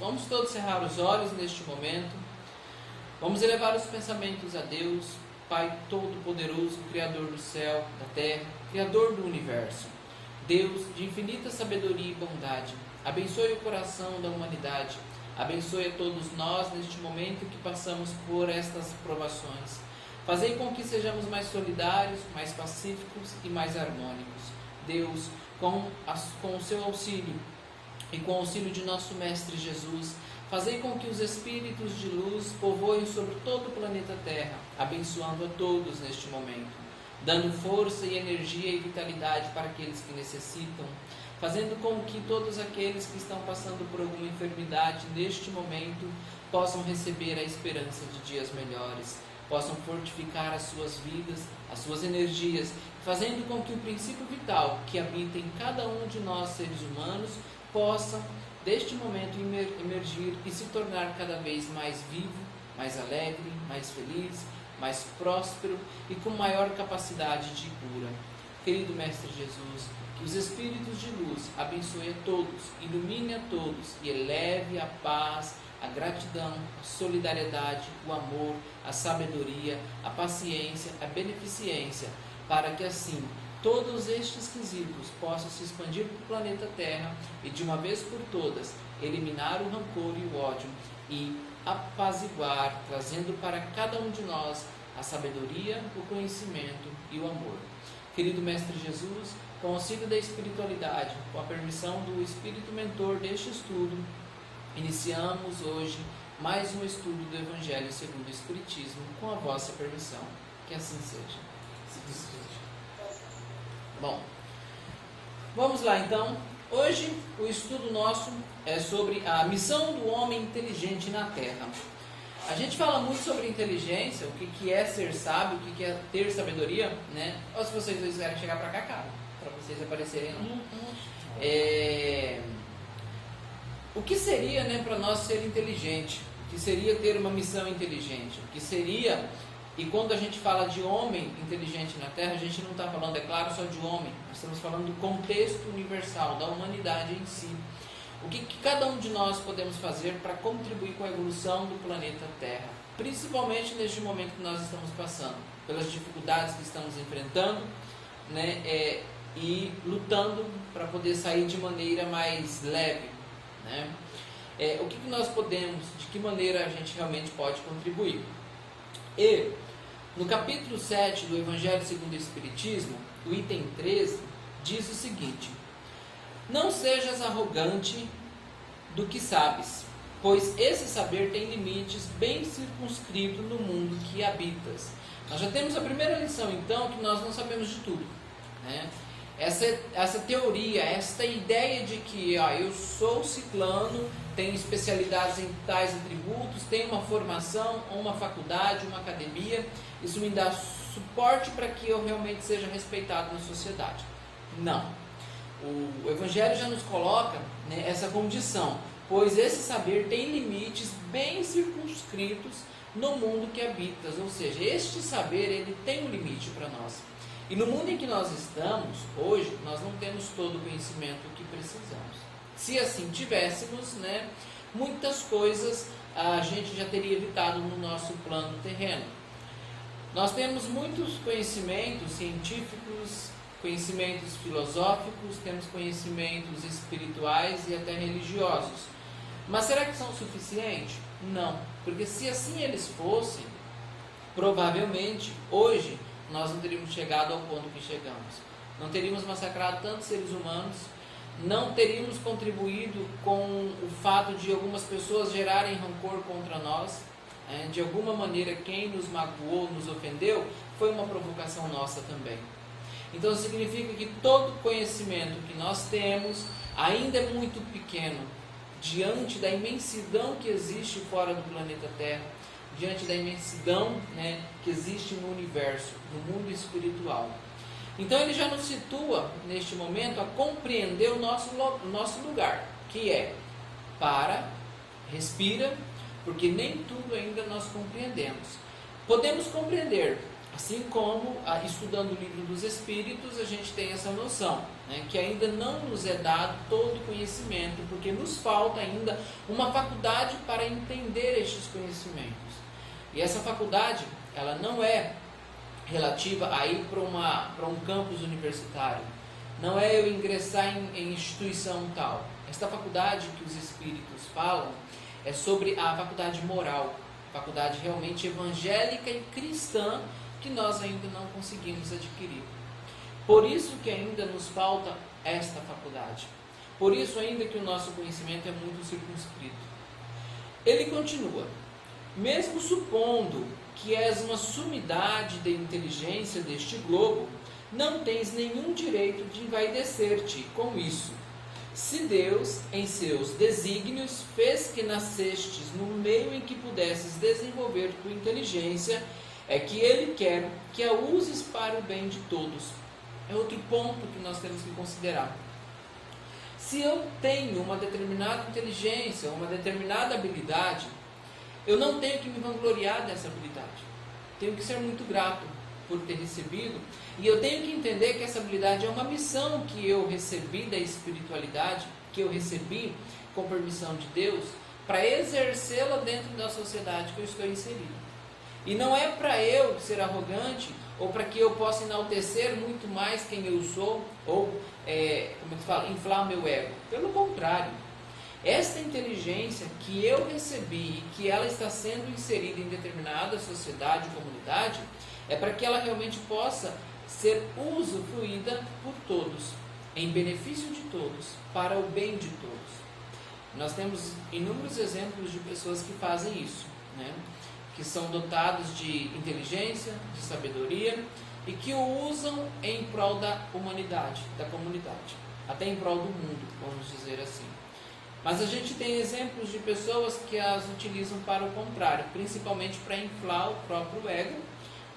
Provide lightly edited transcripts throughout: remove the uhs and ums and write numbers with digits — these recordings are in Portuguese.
Vamos todos cerrar os olhos neste momento. Vamos elevar os pensamentos a Deus, Pai Todo-Poderoso, Criador do céu, da terra, Criador do universo. Deus de infinita sabedoria e bondade, abençoe o coração da humanidade. Abençoe a todos nós neste momento que passamos por estas provações. Fazei com que sejamos mais solidários, mais pacíficos e mais harmônicos. Deus, com o seu auxílio e com o auxílio de nosso Mestre Jesus, fazei com que os espíritos de luz povoem sobre todo o planeta Terra, abençoando a todos neste momento, dando força e energia e vitalidade para aqueles que necessitam, fazendo com que todos aqueles que estão passando por alguma enfermidade neste momento possam receber a esperança de dias melhores, possam fortificar as suas vidas, as suas energias, fazendo com que o princípio vital que habita em cada um de nós seres humanos possa, deste momento, emergir e se tornar cada vez mais vivo, mais alegre, mais feliz, mais próspero e com maior capacidade de cura. Querido Mestre Jesus, que os Espíritos de luz abençoe a todos, ilumine a todos e eleve a paz, a gratidão, a solidariedade, o amor, a sabedoria, a paciência, a beneficência, para que assim todos estes quesitos possam se expandir para o planeta Terra e de uma vez por todas eliminar o rancor e o ódio e apaziguar, trazendo para cada um de nós a sabedoria, o conhecimento e o amor. Querido Mestre Jesus, com o auxílio da espiritualidade, com a permissão do Espírito Mentor deste estudo, iniciamos hoje mais um estudo do Evangelho segundo o Espiritismo, com a vossa permissão. Que assim seja. Bom, vamos lá então. Hoje o estudo nosso é sobre a missão do homem inteligente na Terra. A gente fala muito sobre inteligência, o que é ser sábio, o que é ter sabedoria, né? Ou se vocês dois quiserem chegar para cá, cara, para vocês aparecerem lá. O que seria, né, para nós ser inteligente? O que seria ter uma missão inteligente? O que seria, e quando a gente fala de homem inteligente na Terra, a gente não está falando, é claro, só de homem. Nós estamos falando do contexto universal, da humanidade em si. O que cada um de nós podemos fazer para contribuir com a evolução do planeta Terra? Principalmente neste momento que nós estamos passando, pelas dificuldades que estamos enfrentando, né, e lutando para poder sair de maneira mais leve. Né? O que nós podemos, de que maneira a gente realmente pode contribuir? E no capítulo 7 do Evangelho segundo o Espiritismo, o item 13, diz o seguinte: não sejas arrogante do que sabes, pois esse saber tem limites bem circunscritos no mundo que habitas. Nós já temos a primeira lição então, que nós não sabemos de tudo, né? Essa teoria, esta ideia de que eu sou ciclano, tenho especialidades em tais atributos, tenho uma formação, uma faculdade, uma academia, isso me dá suporte para que eu realmente seja respeitado na sociedade. Não. O Evangelho já nos coloca, né, essa condição, pois esse saber tem limites bem circunscritos no mundo que habitas, ou seja, este saber ele tem um limite para nós. E no mundo em que nós estamos, hoje, nós não temos todo o conhecimento que precisamos. Se assim tivéssemos, né, muitas coisas a gente já teria evitado no nosso plano terreno. Nós temos muitos conhecimentos científicos, conhecimentos filosóficos, temos conhecimentos espirituais e até religiosos. Mas será que são suficientes? Não, porque se assim eles fossem, provavelmente, hoje, nós não teríamos chegado ao ponto que chegamos. Não teríamos massacrado tantos seres humanos, não teríamos contribuído com o fato de algumas pessoas gerarem rancor contra nós. De alguma maneira, quem nos magoou, nos ofendeu, foi uma provocação nossa também. Então significa que todo conhecimento que nós temos ainda é muito pequeno diante da imensidão que existe fora do planeta Terra, diante da imensidão, né, que existe no universo, no mundo espiritual. Então ele já nos situa neste momento a compreender o nosso lugar, que é: para, respira, porque nem tudo ainda nós compreendemos. Podemos compreender Assim como, estudando o livro dos Espíritos, a gente tem essa noção, né, que ainda não nos é dado todo o conhecimento, porque nos falta ainda uma faculdade para entender estes conhecimentos. E essa faculdade, ela não é relativa a ir para um campus universitário, não é eu ingressar em instituição tal. Esta faculdade que os Espíritos falam é sobre a faculdade moral, faculdade realmente evangélica e cristã, que nós ainda não conseguimos adquirir. Por isso que ainda nos falta esta faculdade. Por isso ainda que o nosso conhecimento é muito circunscrito. Ele continua: mesmo supondo que és uma sumidade de inteligência deste globo, não tens nenhum direito de envaidecer-te com isso. Se Deus, em seus desígnios, fez que nascestes no meio em que pudesses desenvolver tua inteligência, é que Ele quer que a uses para o bem de todos. É outro ponto que nós temos que considerar. Se eu tenho uma determinada inteligência, uma determinada habilidade, eu não tenho que me vangloriar dessa habilidade. Tenho que ser muito grato por ter recebido, e eu tenho que entender que essa habilidade é uma missão que eu recebi da espiritualidade, que eu recebi com permissão de Deus, para exercê-la dentro da sociedade que eu estou inserido. E não é para eu ser arrogante, ou para que eu possa enaltecer muito mais quem eu sou, ou, como é que fala, inflar meu ego. Pelo contrário, esta inteligência que eu recebi e que ela está sendo inserida em determinada sociedade ou comunidade, é para que ela realmente possa ser usufruída por todos, em benefício de todos, para o bem de todos. Nós temos inúmeros exemplos de pessoas que fazem isso, né? Que são dotados de inteligência, de sabedoria, e que o usam em prol da humanidade, da comunidade, até em prol do mundo, vamos dizer assim. Mas a gente tem exemplos de pessoas que as utilizam para o contrário, principalmente para inflar o próprio ego,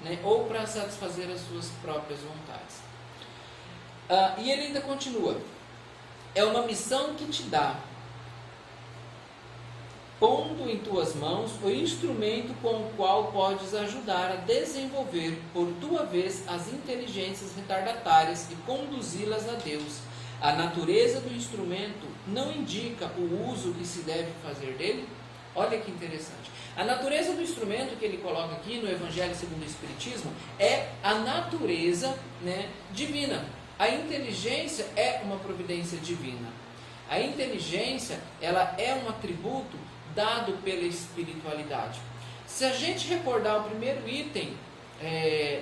né, ou para satisfazer as suas próprias vontades. E ele ainda continua: é uma missão que te dá, pondo em tuas mãos o instrumento com o qual podes ajudar a desenvolver por tua vez as inteligências retardatárias e conduzi-las a Deus. A natureza do instrumento não indica o uso que se deve fazer dele? Olha que interessante. A natureza do instrumento que ele coloca aqui no Evangelho segundo o Espiritismo é a natureza, né, divina. A inteligência é uma providência divina. A inteligência, ela é um atributo dado pela espiritualidade. Se a gente recordar o primeiro item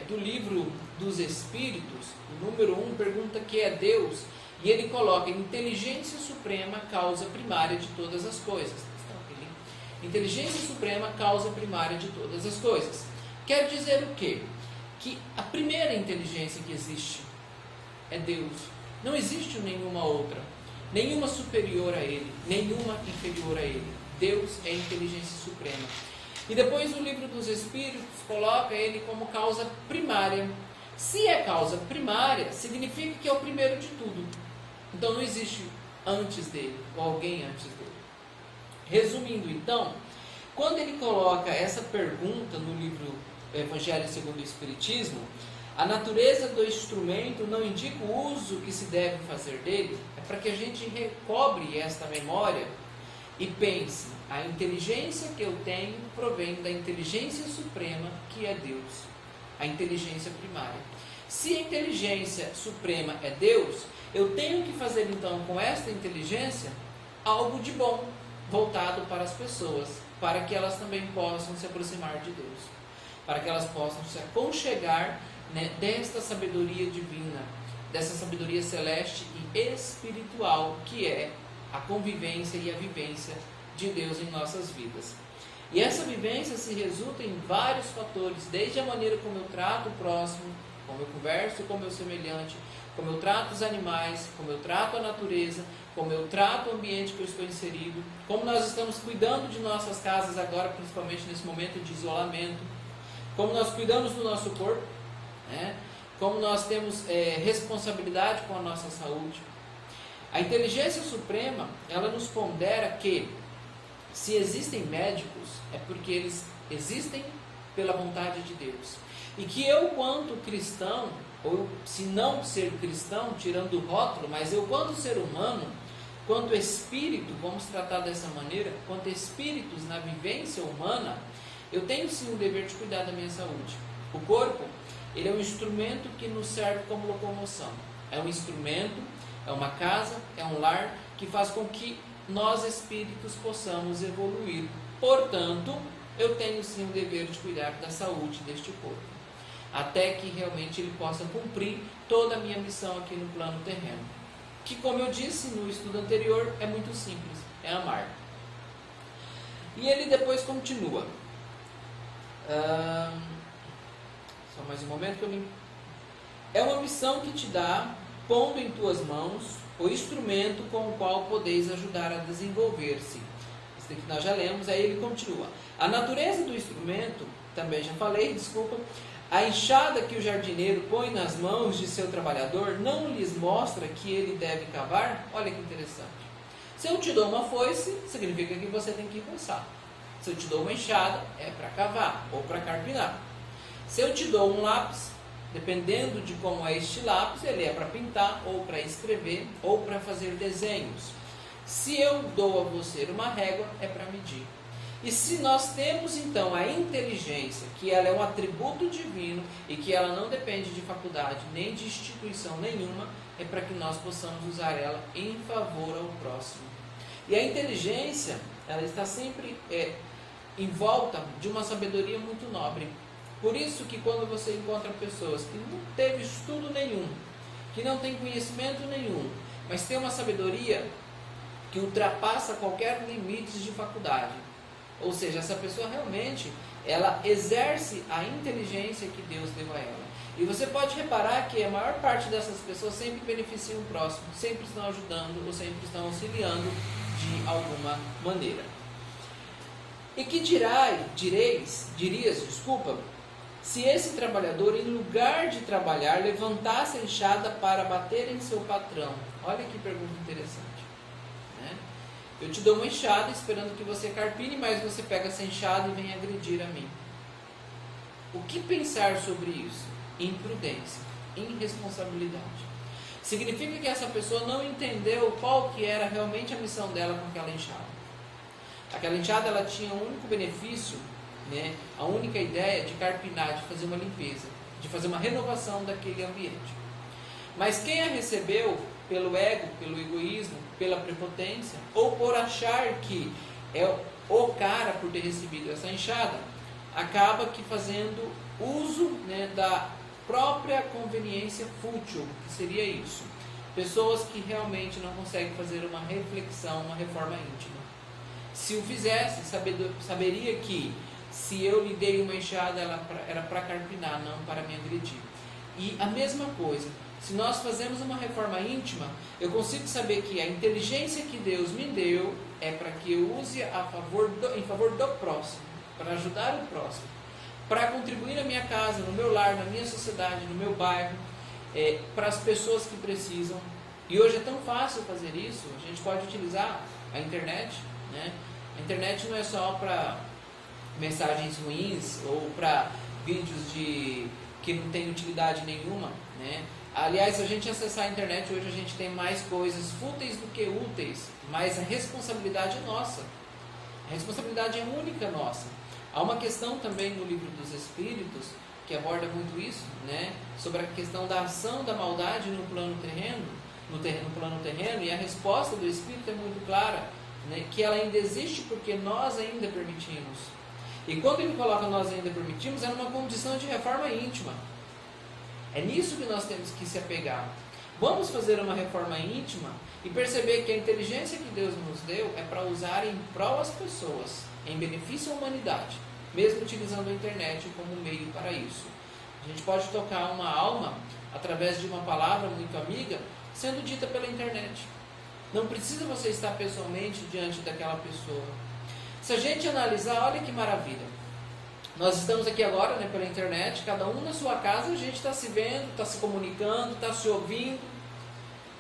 do livro dos Espíritos, o número 1 pergunta que é Deus, e ele coloca: inteligência suprema, causa primária de todas as coisas. Inteligência suprema, causa primária de todas as coisas. Quer dizer o quê? Que a primeira inteligência que existe é Deus. Não existe nenhuma outra, nenhuma superior a Ele, nenhuma inferior a Ele. Deus é a inteligência suprema. E depois o livro dos Espíritos coloca Ele como causa primária. Se é causa primária, significa que é o primeiro de tudo. Então não existe antes dele, ou alguém antes dele. Resumindo então, quando ele coloca essa pergunta no livro Evangelho segundo o Espiritismo, a natureza do instrumento não indica o uso que se deve fazer dele, é para que a gente recobre esta memória e pense: a inteligência que eu tenho provém da inteligência suprema que é Deus, a inteligência primária. Se a inteligência suprema é Deus, eu tenho que fazer então com esta inteligência algo de bom, voltado para as pessoas, para que elas também possam se aproximar de Deus, para que elas possam se aconchegar, né, desta sabedoria divina, dessa sabedoria celeste e espiritual, que é a convivência e a vivência de Deus em nossas vidas. E essa vivência se resulta em vários fatores, desde a maneira como eu trato o próximo, como eu converso com o meu semelhante, como eu trato os animais, como eu trato a natureza, como eu trato o ambiente que eu estou inserido, como nós estamos cuidando de nossas casas agora, principalmente nesse momento de isolamento, como nós cuidamos do nosso corpo, né? Como nós temos responsabilidade com a nossa saúde. A inteligência suprema, ela nos pondera que se existem médicos, é porque eles existem pela vontade de Deus. E que eu, quanto cristão, ou se não ser cristão, tirando o rótulo, mas eu, quanto ser humano, quanto espírito, vamos tratar dessa maneira, quanto espíritos na vivência humana, eu tenho sim o dever de cuidar da minha saúde. O corpo, ele é um instrumento que nos serve como locomoção. É um instrumento, é uma casa, é um lar que faz com que nós espíritos possamos evoluir. Portanto, eu tenho sim o dever de cuidar da saúde deste corpo, até que realmente ele possa cumprir toda a minha missão aqui no plano terreno, que, como eu disse no estudo anterior, é muito simples, é amar. E ele depois continua. Só mais um momento que eu me... É uma missão que te dá, pondo em tuas mãos o instrumento com o qual podeis ajudar a desenvolver-se. Isso aqui nós já lemos, aí ele continua. A natureza do instrumento, também já falei, desculpa. A enxada que o jardineiro põe nas mãos de seu trabalhador não lhes mostra que ele deve cavar? Olha que interessante. Se eu te dou uma foice, significa que você tem que roçar. Se eu te dou uma enxada, é para cavar ou para carpinar. Se eu te dou um lápis, dependendo de como é este lápis, ele é para pintar, ou para escrever, ou para fazer desenhos. Se eu dou a você uma régua, é para medir. E se nós temos então a inteligência, que ela é um atributo divino e que ela não depende de faculdade nem de instituição nenhuma, é para que nós possamos usar ela em favor ao próximo. E a inteligência, ela está sempre em volta de uma sabedoria muito nobre. Por isso que quando você encontra pessoas que não teve estudo nenhum, que não tem conhecimento nenhum, mas tem uma sabedoria que ultrapassa qualquer limite de faculdade, ou seja, essa pessoa realmente, ela exerce a inteligência que Deus deu a ela. E você pode reparar que a maior parte dessas pessoas sempre beneficiam o próximo, sempre estão ajudando ou sempre estão auxiliando de alguma maneira. E que dirias, se esse trabalhador, em lugar de trabalhar, levantasse a enxada para bater em seu patrão? Olha que pergunta interessante, né? Eu te dou uma enxada esperando que você carpine, mas você pega essa enxada e vem agredir a mim. O que pensar sobre isso? Imprudência, irresponsabilidade. Significa que essa pessoa não entendeu qual que era realmente a missão dela com aquela enxada. Aquela enxada, ela tinha um único benefício, né? A única ideia de carpinar, de fazer uma limpeza, de fazer uma renovação daquele ambiente. Mas quem a recebeu pelo ego, pelo egoísmo, pela prepotência, ou por achar que é o cara por ter recebido essa enxada, acaba que fazendo uso, né, da própria conveniência fútil, que seria isso. Pessoas que realmente não conseguem fazer uma reflexão, uma reforma íntima. Se o fizesse, saberia que se eu lhe dei uma enxada, ela era para carpinar, não para me agredir. E a mesma coisa, se nós fazemos uma reforma íntima, eu consigo saber que a inteligência que Deus me deu é para que eu use em favor do próximo, para ajudar o próximo, para contribuir na minha casa, no meu lar, na minha sociedade, no meu bairro, para as pessoas que precisam. E hoje é tão fácil fazer isso, a gente pode utilizar a internet, né? A internet não é só para mensagens ruins ou para vídeos que não tem utilidade nenhuma, né? Aliás, se a gente acessar a internet hoje, a gente tem mais coisas fúteis do que úteis, mas a responsabilidade é nossa. A responsabilidade é única nossa. Há uma questão também no Livro dos Espíritos que aborda muito isso, né? Sobre a questão da ação da maldade no plano terreno, no plano terreno, e a resposta do Espírito é muito clara, né? Que ela ainda existe porque nós ainda permitimos. E quando ele coloca nós ainda permitimos, é numa condição de reforma íntima. É nisso que nós temos que se apegar. Vamos fazer uma reforma íntima e perceber que a inteligência que Deus nos deu é para usar em prol das pessoas, em benefício à humanidade, mesmo utilizando a internet como meio para isso. A gente pode tocar uma alma através de uma palavra muito amiga, sendo dita pela internet. Não precisa você estar pessoalmente diante daquela pessoa. Se a gente analisar, olha que maravilha. Nós estamos aqui agora, né, pela internet, cada um na sua casa, a gente está se vendo, está se comunicando, está se ouvindo.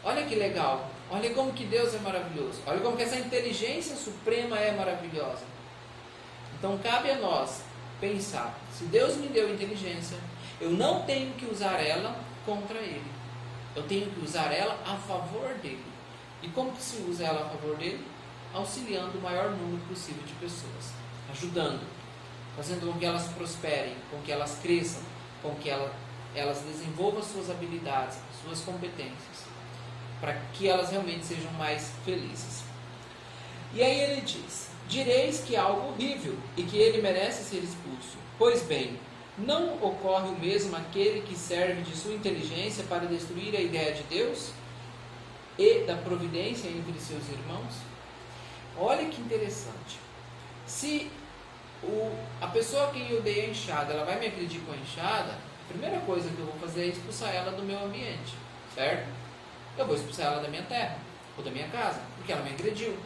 Olha que legal. Olha como que Deus é maravilhoso. Olha como que essa inteligência suprema é maravilhosa. Então cabe a nós pensar: se Deus me deu inteligência, eu não tenho que usar ela contra Ele. Eu tenho que usar ela a favor dele. E como que se usa ela a favor dele? Auxiliando o maior número possível de pessoas, ajudando, fazendo com que elas prosperem, com que elas cresçam, com que elas desenvolvam suas habilidades, suas competências, para que elas realmente sejam mais felizes. E aí ele diz: direis que é algo horrível e que ele merece ser expulso. Pois bem, não ocorre o mesmo aquele que serve de sua inteligência para destruir a ideia de Deus e da providência entre seus irmãos? Olha que interessante. Se a pessoa a quem eu dei a enxada, ela vai me agredir com a enxada, a primeira coisa que eu vou fazer é expulsar ela do meu ambiente, certo? Eu vou expulsar ela da minha terra ou da minha casa, porque ela me agrediu.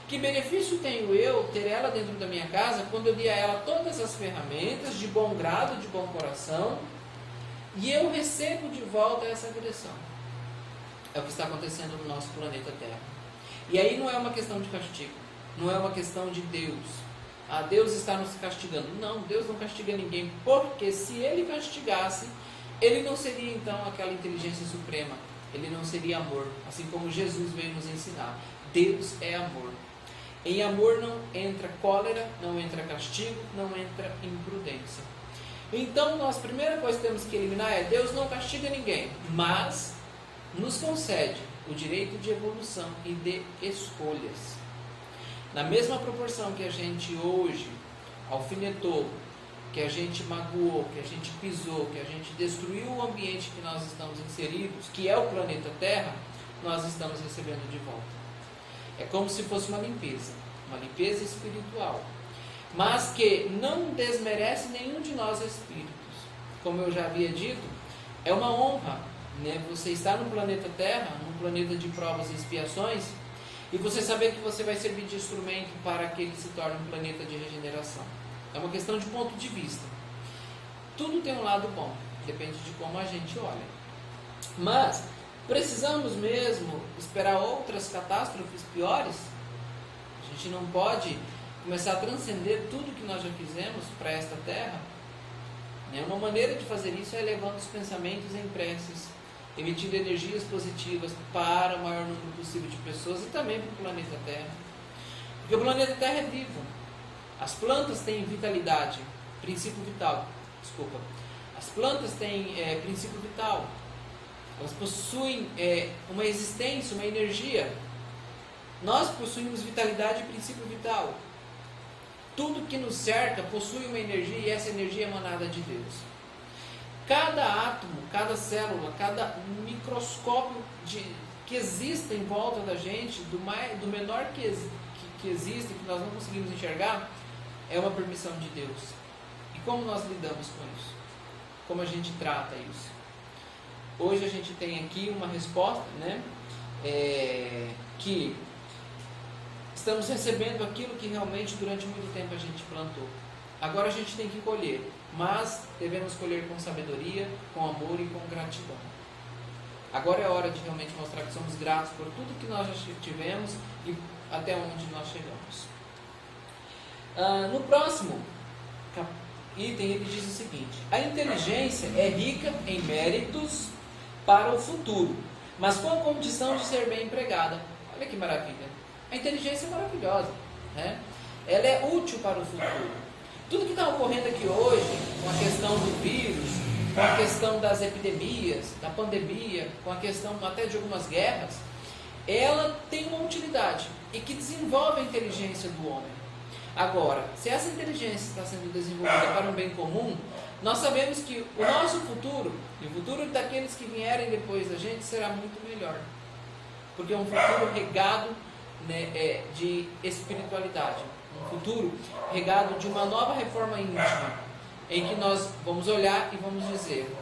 Que benefício tenho eu ter ela dentro da minha casa quando eu dei a ela todas as ferramentas de bom grado, de bom coração, e eu recebo de volta essa agressão? É o que está acontecendo no nosso planeta Terra. E aí não é uma questão de castigo, não é uma questão de Deus. Ah, Deus está nos castigando. Não, Deus não castiga ninguém, porque se Ele castigasse, Ele não seria então aquela inteligência suprema, Ele não seria amor, assim como Jesus veio nos ensinar. Deus é amor. Em amor não entra cólera, não entra castigo, não entra imprudência. Então, nós, a primeira coisa que temos que eliminar é: Deus não castiga ninguém, mas nos concede o direito de evolução e de escolhas. Na mesma proporção que a gente hoje alfinetou, que a gente magoou, que a gente pisou, que a gente destruiu o ambiente que nós estamos inseridos, que é o planeta Terra, nós estamos recebendo de volta. É como se fosse uma limpeza espiritual, mas que não desmerece nenhum de nós espíritos. Como eu já havia dito, é uma honra, né? Você está no planeta Terra, num planeta de provas e expiações, e você saber que você vai servir de instrumento para que ele se torne um planeta de regeneração. É uma questão de ponto de vista. Tudo tem um lado bom, depende de como a gente olha. Mas precisamos mesmo esperar outras catástrofes piores? A gente não pode começar a transcender tudo que nós já fizemos para esta terra? Uma maneira de fazer isso é elevando os pensamentos em preces, emitindo energias positivas para o maior número possível de pessoas e também para o planeta Terra. Porque o planeta Terra é vivo. As plantas têm vitalidade, princípio vital. As plantas têm princípio vital. Elas possuem uma existência, uma energia. Nós possuímos vitalidade e princípio vital. Tudo que nos cerca possui uma energia e essa energia é emanada de Deus. Cada átomo, cada célula, cada microscópio que existe em volta da gente, do menor que existe, que nós não conseguimos enxergar, é uma permissão de Deus. E como nós lidamos com isso? Como a gente trata isso? Hoje a gente tem aqui uma resposta, que estamos recebendo aquilo que realmente durante muito tempo a gente plantou. Agora a gente tem que colher, mas devemos colher com sabedoria, com amor e com gratidão. Agora é hora de realmente mostrar que somos gratos por tudo que nós já tivemos e até onde nós chegamos. No próximo item ele diz o seguinte: a inteligência é rica em méritos para o futuro, mas com a condição de ser bem empregada. Olha que maravilha! A inteligência é maravilhosa, Ela é útil para o futuro. Tudo que está ocorrendo aqui hoje, com a questão do vírus, com a questão das epidemias, da pandemia, com a questão até de algumas guerras, ela tem uma utilidade e que desenvolve a inteligência do homem. Agora, se essa inteligência está sendo desenvolvida para um bem comum, nós sabemos que o nosso futuro, e o futuro daqueles que vierem depois da gente, será muito melhor. Porque é um futuro regado de espiritualidade, um futuro regado de uma nova reforma íntima, em que nós vamos olhar e vamos dizer: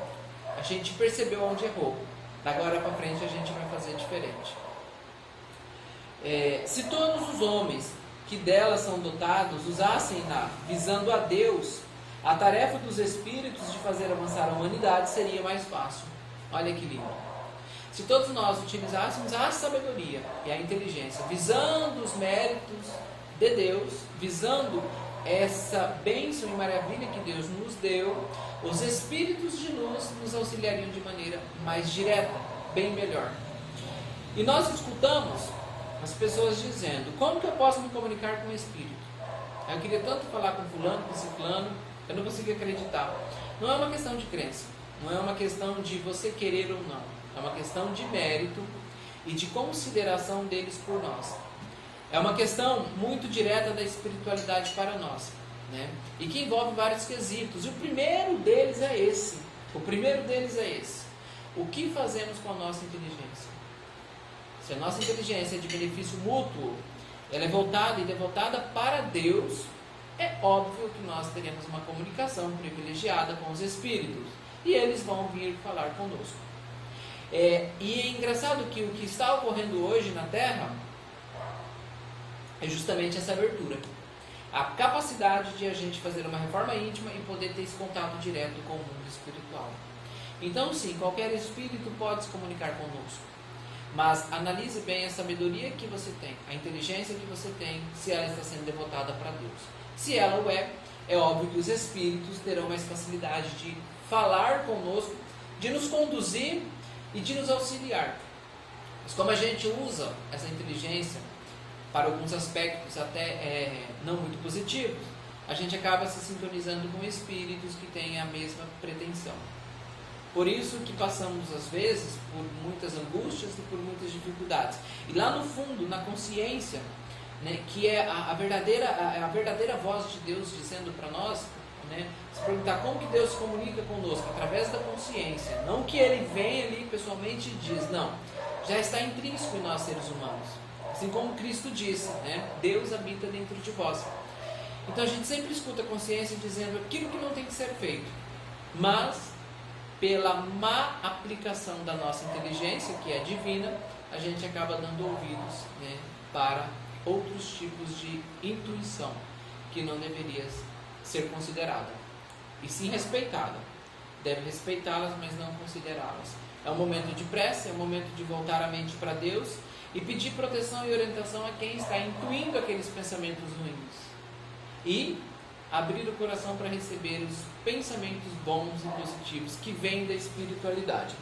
a gente percebeu onde errou, da agora para frente a gente vai fazer diferente. Se todos os homens que dela são dotados usassem-na visando a Deus, a tarefa dos espíritos de fazer avançar a humanidade seria mais fácil. Olha que lindo. Se todos nós utilizássemos a sabedoria e a inteligência, visando os méritos de Deus, visando essa bênção e maravilha que Deus nos deu, os espíritos de luz nos auxiliariam de maneira mais direta, bem melhor. E nós escutamos as pessoas dizendo: como que eu posso me comunicar com o espírito? Eu queria tanto falar com fulano, com ciclano, eu não consegui acreditar. Não é uma questão de crença, não é uma questão de você querer ou não, é uma questão de mérito e de consideração deles por nós. É uma questão muito direta da espiritualidade para nós, né? E que envolve vários quesitos. E o primeiro deles é esse. O que fazemos com a nossa inteligência? Se a nossa inteligência é de benefício mútuo, ela é voltada e devotada para Deus, é óbvio que nós teremos uma comunicação privilegiada com os espíritos. E eles vão vir falar conosco. E é engraçado que o que está ocorrendo hoje na Terra é justamente essa abertura. A capacidade de a gente fazer uma reforma íntima e poder ter esse contato direto com o mundo espiritual. Então sim, qualquer espírito pode se comunicar conosco. Mas analise bem a sabedoria que você tem, a inteligência que você tem, se ela está sendo devotada para Deus. Se ela o é óbvio que os espíritos terão mais facilidade de falar conosco, de nos conduzir e de nos auxiliar. Mas como a gente usa essa inteligência para alguns aspectos até não muito positivos, a gente acaba se sintonizando com espíritos que têm a mesma pretensão. Por isso que passamos às vezes por muitas angústias e por muitas dificuldades. E lá no fundo, na consciência, né, que é a verdadeira voz de Deus dizendo para nós, né, se perguntar como que Deus se comunica conosco, através da consciência. Não que Ele venha ali pessoalmente e diz, não, já está intrínseco em nós seres humanos. Assim como Cristo disse, né, Deus habita dentro de vós. Então a gente sempre escuta a consciência dizendo aquilo que não tem que ser feito. Mas, pela má aplicação da nossa inteligência, que é divina, a gente acaba dando ouvidos, né, para outros tipos de intuição que não deveria ser considerada e sim respeitada. Deve respeitá-las, mas não considerá-las. É um momento de prece, é um momento de voltar a mente para Deus e pedir proteção e orientação a quem está intuindo aqueles pensamentos ruins e abrir o coração para receber os pensamentos bons e positivos que vêm da espiritualidade.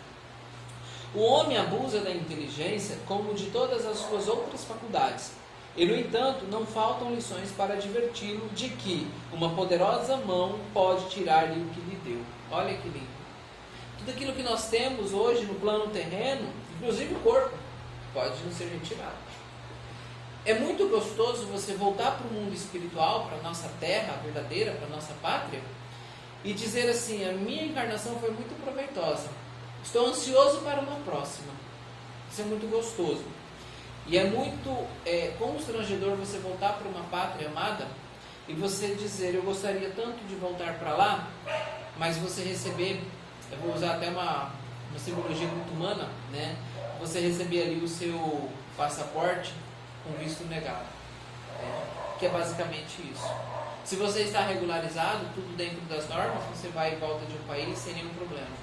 O homem abusa da inteligência como de todas as suas outras faculdades. E, no entanto, não faltam lições para adverti-lo de que uma poderosa mão pode tirar-lhe o que lhe deu. Olha que lindo. Tudo aquilo que nós temos hoje no plano terreno, inclusive o corpo, pode nos ser retirado. É muito gostoso você voltar para o mundo espiritual, para a nossa terra verdadeira, para a nossa pátria, e dizer assim, a minha encarnação foi muito proveitosa. Estou ansioso para uma próxima. Isso é muito gostoso. E é muito constrangedor você voltar para uma pátria amada e você dizer, eu gostaria tanto de voltar para lá, mas você receber, eu vou usar até uma simbologia muito humana, né? Você receber ali o seu passaporte com visto negado, que é basicamente isso. Se você está regularizado, tudo dentro das normas, você vai e volta de um país sem nenhum problema.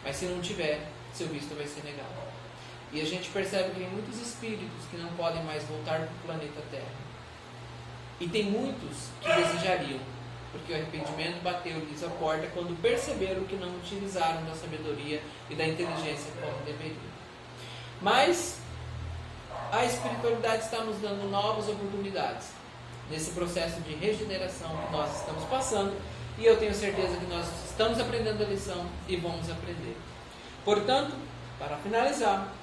Mas se não tiver, seu visto vai ser negado. E a gente percebe que tem muitos espíritos que não podem mais voltar para o planeta Terra. E tem muitos que desejariam, porque o arrependimento bateu-lhes a porta quando perceberam que não utilizaram da sabedoria e da inteligência como deveriam. Mas a espiritualidade está nos dando novas oportunidades nesse processo de regeneração que nós estamos passando, e eu tenho certeza que nós estamos aprendendo a lição e vamos aprender. Portanto, para finalizar,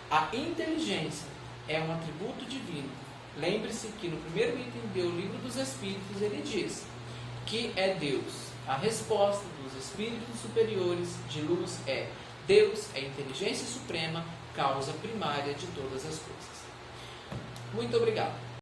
a inteligência é um atributo divino. Lembre-se que no primeiro item do Livro dos Espíritos ele diz que é Deus. A resposta dos espíritos superiores de luz é: Deus é a inteligência suprema, causa primária de todas as coisas. Muito obrigado.